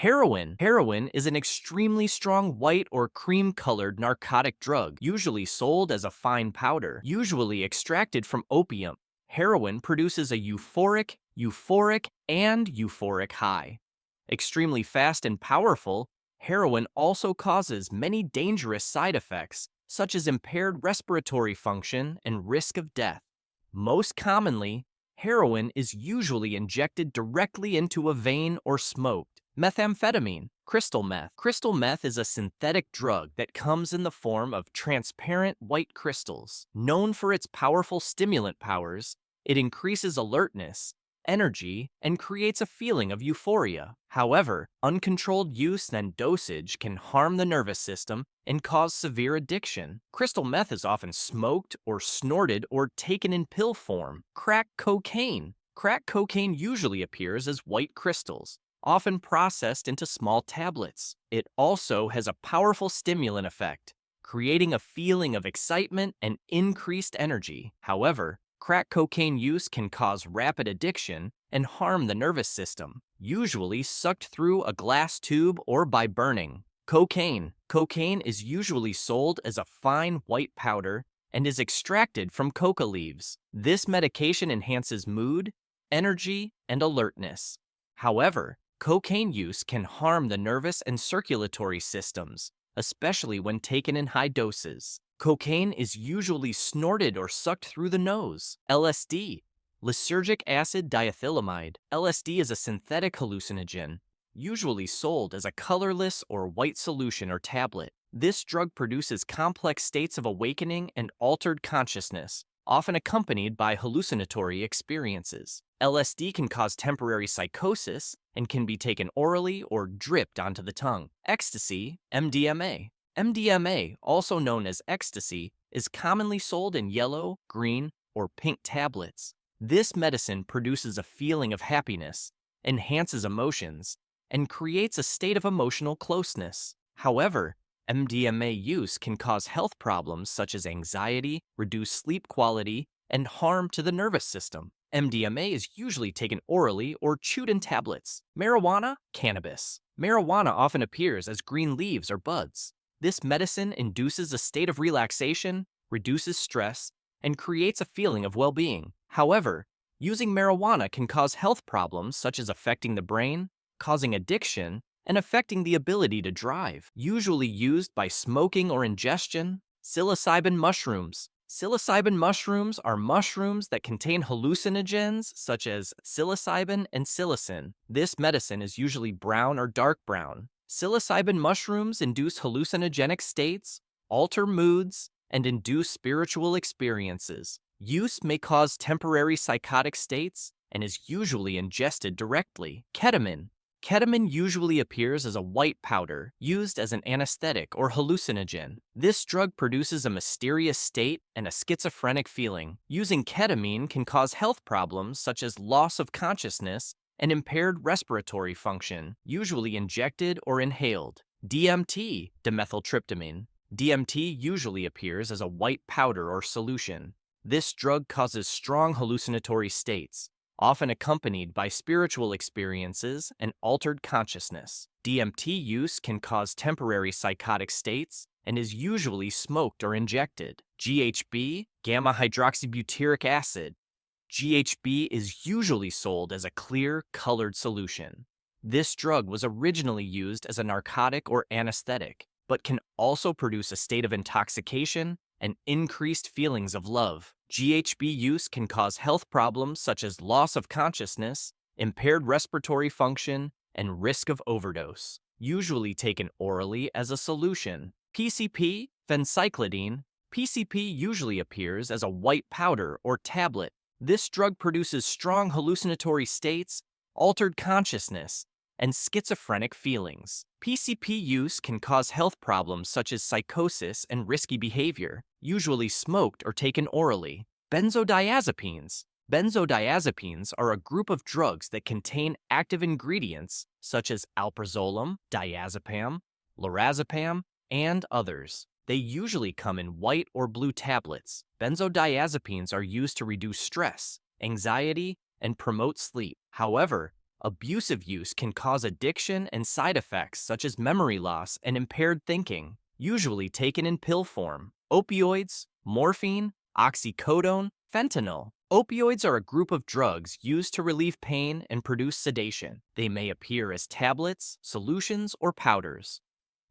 Heroin. Heroin is an extremely strong white or cream-colored narcotic drug, usually sold as a fine powder, usually extracted from opium. Heroin produces a euphoric high. Extremely fast and powerful, heroin also causes many dangerous side effects, such as impaired respiratory function and risk of death. Most commonly, heroin is usually injected directly into a vein or smoked. Methamphetamine, crystal meth. Crystal meth is a synthetic drug that comes in the form of transparent white crystals. Known for its powerful stimulant powers, it increases alertness, energy, and creates a feeling of euphoria. However, uncontrolled use and dosage can harm the nervous system and cause severe addiction. Crystal meth is often smoked or snorted or taken in pill form. Crack cocaine. Crack cocaine usually appears as white crystals, often processed into small tablets. It also has a powerful stimulant effect, creating a feeling of excitement and increased energy. However, crack cocaine use can cause rapid addiction and harm the nervous system, usually sucked through a glass tube or by burning. Cocaine. Cocaine is usually sold as a fine white powder and is extracted from coca leaves. This medication enhances mood, energy, and alertness. However, cocaine use can harm the nervous and circulatory systems, especially when taken in high doses. Cocaine is usually snorted or sucked through the nose. LSD, lysergic acid diethylamide. LSD is a synthetic hallucinogen, usually sold as a colorless or white solution or tablet. This drug produces complex states of awakening and altered consciousness, often accompanied by hallucinatory experiences. LSD can cause temporary psychosis and can be taken orally or dripped onto the tongue. Ecstasy, MDMA. MDMA, also known as ecstasy, is commonly sold in yellow, green, or pink tablets. This medicine produces a feeling of happiness, enhances emotions, and creates a state of emotional closeness. However, MDMA use can cause health problems such as anxiety, reduced sleep quality, and harm to the nervous system. MDMA is usually taken orally or chewed in tablets. Marijuana, cannabis. Marijuana often appears as green leaves or buds. This medicine induces a state of relaxation, reduces stress, and creates a feeling of well-being. However, using marijuana can cause health problems such as affecting the brain, causing addiction, and affecting the ability to drive. Usually used by smoking or ingestion. Psilocybin mushrooms. Psilocybin mushrooms are mushrooms that contain hallucinogens such as psilocybin and psilocin. This medicine is usually brown or dark brown. Psilocybin mushrooms induce hallucinogenic states, alter moods, and induce spiritual experiences. Use may cause temporary psychotic states and is usually ingested directly. Ketamine. Ketamine usually appears as a white powder, used as an anesthetic or hallucinogen. This drug produces a mysterious state and a schizophrenic feeling. Using ketamine can cause health problems such as loss of consciousness and impaired respiratory function, usually injected or inhaled. DMT, dimethyltryptamine. DMT usually appears as a white powder or solution. This drug causes strong hallucinatory states, often accompanied by spiritual experiences and altered consciousness. DMT use can cause temporary psychotic states and is usually smoked or injected. GHB, gamma-hydroxybutyric acid. GHB is usually sold as a clear, colored solution. This drug was originally used as a narcotic or anesthetic, but can also produce a state of intoxication and increased feelings of love. GHB use can cause health problems such as loss of consciousness, impaired respiratory function, and risk of overdose, usually taken orally as a solution. PCP, phencyclidine. PCP usually appears as a white powder or tablet. This drug produces strong hallucinatory states, altered consciousness, and schizophrenic feelings. PCP use can cause health problems such as psychosis and risky behavior, usually smoked or taken orally. Benzodiazepines. Benzodiazepines are a group of drugs that contain active ingredients such as alprazolam, diazepam, lorazepam, and others. They usually come in white or blue tablets. Benzodiazepines are used to reduce stress, anxiety, and promote sleep. However, Abusive use can cause addiction and side effects such as memory loss and impaired thinking, usually taken in pill form. Opioids, morphine, oxycodone, fentanyl. Opioids are a group of drugs used to relieve pain and produce sedation. They may appear as tablets, solutions, or powders.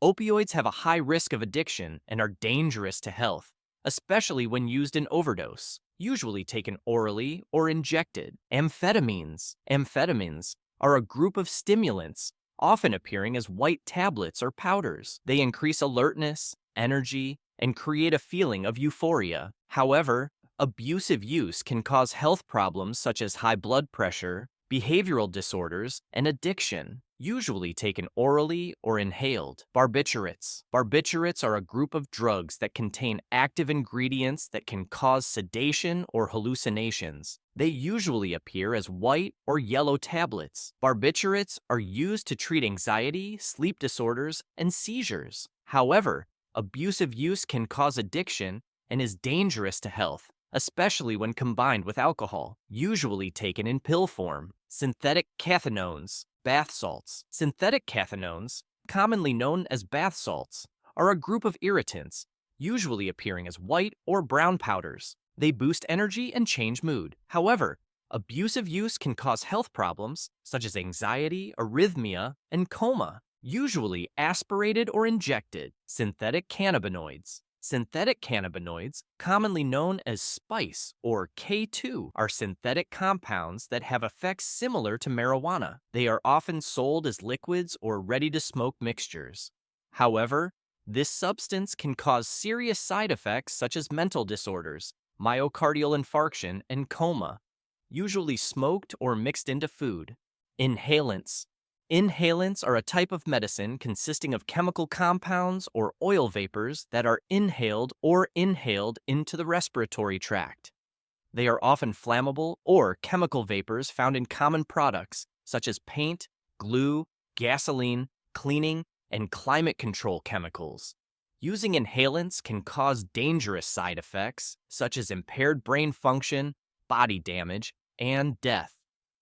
Opioids have a high risk of addiction and are dangerous to health, especially when used in overdose, usually taken orally or injected. Amphetamines. Amphetamines are a group of stimulants, often appearing as white tablets or powders. They increase alertness, energy, and create a feeling of euphoria. However, abusive use can cause health problems such as high blood pressure, behavioral disorders, and addiction, usually taken orally or inhaled. Barbiturates. Barbiturates are a group of drugs that contain active ingredients that can cause sedation or hallucinations. They usually appear as white or yellow tablets. Barbiturates are used to treat anxiety, sleep disorders, and seizures. However, abusive use can cause addiction and is dangerous to health, especially when combined with alcohol, usually taken in pill form. Synthetic cathinones, bath salts. Synthetic cathinones, commonly known as bath salts, are a group of irritants, usually appearing as white or brown powders. They boost energy and change mood. However, abusive use can cause health problems such as anxiety, arrhythmia, and coma, usually aspirated or injected. Synthetic cannabinoids. Synthetic cannabinoids, commonly known as spice or K2, are synthetic compounds that have effects similar to marijuana. They are often sold as liquids or ready-to-smoke mixtures. However, this substance can cause serious side effects such as mental disorders, myocardial infarction, and coma, usually smoked or mixed into food. Inhalants. Inhalants are a type of medicine consisting of chemical compounds or oil vapors that are inhaled into the respiratory tract. They are often flammable or chemical vapors found in common products such as paint, glue, gasoline, cleaning, and climate control chemicals. Using inhalants can cause dangerous side effects such as impaired brain function, body damage, and death.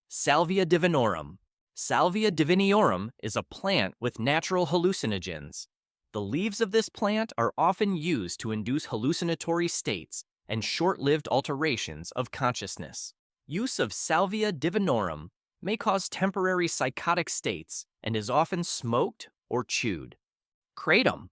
Salvia divinorum. Salvia divinorum is a plant with natural hallucinogens. The leaves of this plant are often used to induce hallucinatory states and short-lived alterations of consciousness. Use of Salvia divinorum may cause temporary psychotic states and is often smoked or chewed. Kratom.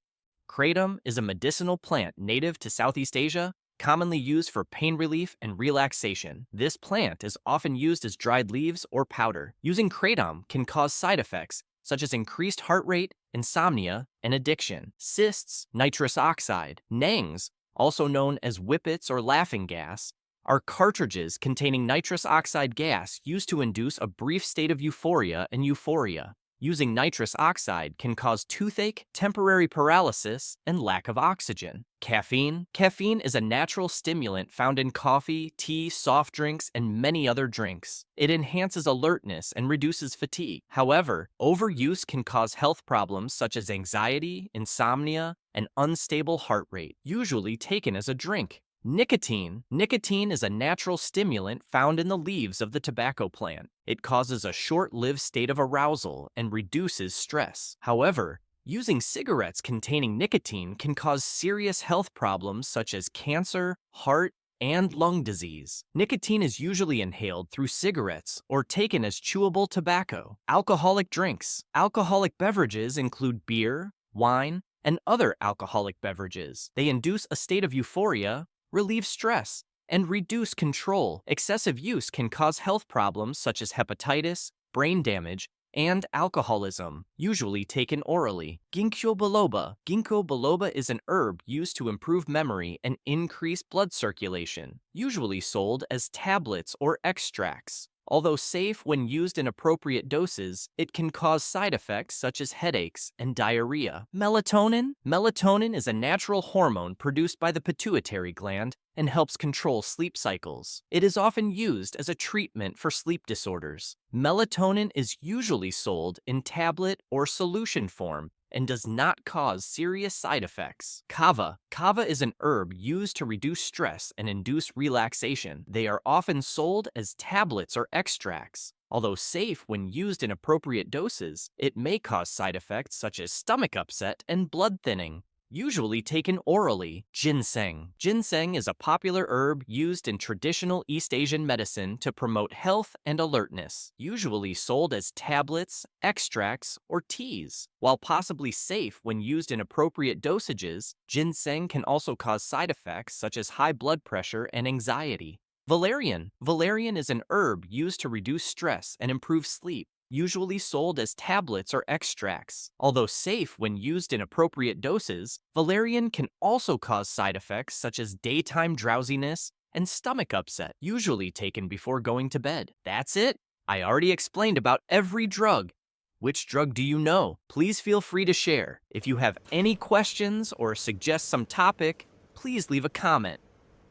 Kratom is a medicinal plant native to Southeast Asia, commonly used for pain relief and relaxation. This plant is often used as dried leaves or powder. Using kratom can cause side effects such as increased heart rate, insomnia, and addiction. Cysts, nitrous oxide, nangs, also known as whippets or laughing gas, are cartridges containing nitrous oxide gas used to induce a brief state of euphoria and euphoria. Using nitrous oxide can cause toothache, temporary paralysis, and lack of oxygen. Caffeine. Caffeine is a natural stimulant found in coffee, tea, soft drinks, and many other drinks. It enhances alertness and reduces fatigue. However, overuse can cause health problems such as anxiety, insomnia, and unstable heart rate, usually taken as a drink. Nicotine. Nicotine is a natural stimulant found in the leaves of the tobacco plant. It causes a short-lived state of arousal and reduces stress. However, using cigarettes containing nicotine can cause serious health problems such as cancer, heart, and lung disease. Nicotine is usually inhaled through cigarettes or taken as chewable tobacco. Alcoholic drinks. Alcoholic beverages include beer, wine, and other alcoholic beverages. They induce a state of euphoria, relieve stress, and reduce control. Excessive use can cause health problems such as hepatitis, brain damage, and alcoholism, usually taken orally. Ginkgo biloba. Ginkgo biloba is an herb used to improve memory and increase blood circulation, usually sold as tablets or extracts. Although safe when used in appropriate doses, it can cause side effects such as headaches and diarrhea. Melatonin. Melatonin is a natural hormone produced by the pituitary gland and helps control sleep cycles. It is often used as a treatment for sleep disorders. Melatonin is usually sold in tablet or solution form and does not cause serious side effects. Kava. Kava is an herb used to reduce stress and induce relaxation. They are often sold as tablets or extracts. Although safe when used in appropriate doses, it may cause side effects such as stomach upset and blood thinning. Usually taken orally. Ginseng. Ginseng is a popular herb used in traditional East Asian medicine to promote health and alertness, usually sold as tablets, extracts, or teas. While possibly safe when used in appropriate dosages, ginseng can also cause side effects such as high blood pressure and anxiety. Valerian. Valerian is an herb used to reduce stress and improve sleep, usually sold as tablets or extracts. Although safe when used in appropriate doses, valerian can also cause side effects such as daytime drowsiness and stomach upset, usually taken before going to bed. That's it. I already explained about every drug. Which drug do you know? Please feel free to share. If you have any questions or suggest some topic, please leave a comment.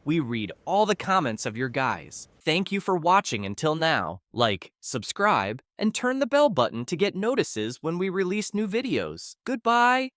We read all the comments of your guys. Thank you for watching until now. Like, subscribe, and turn the bell button to get notices when we release new videos. Goodbye!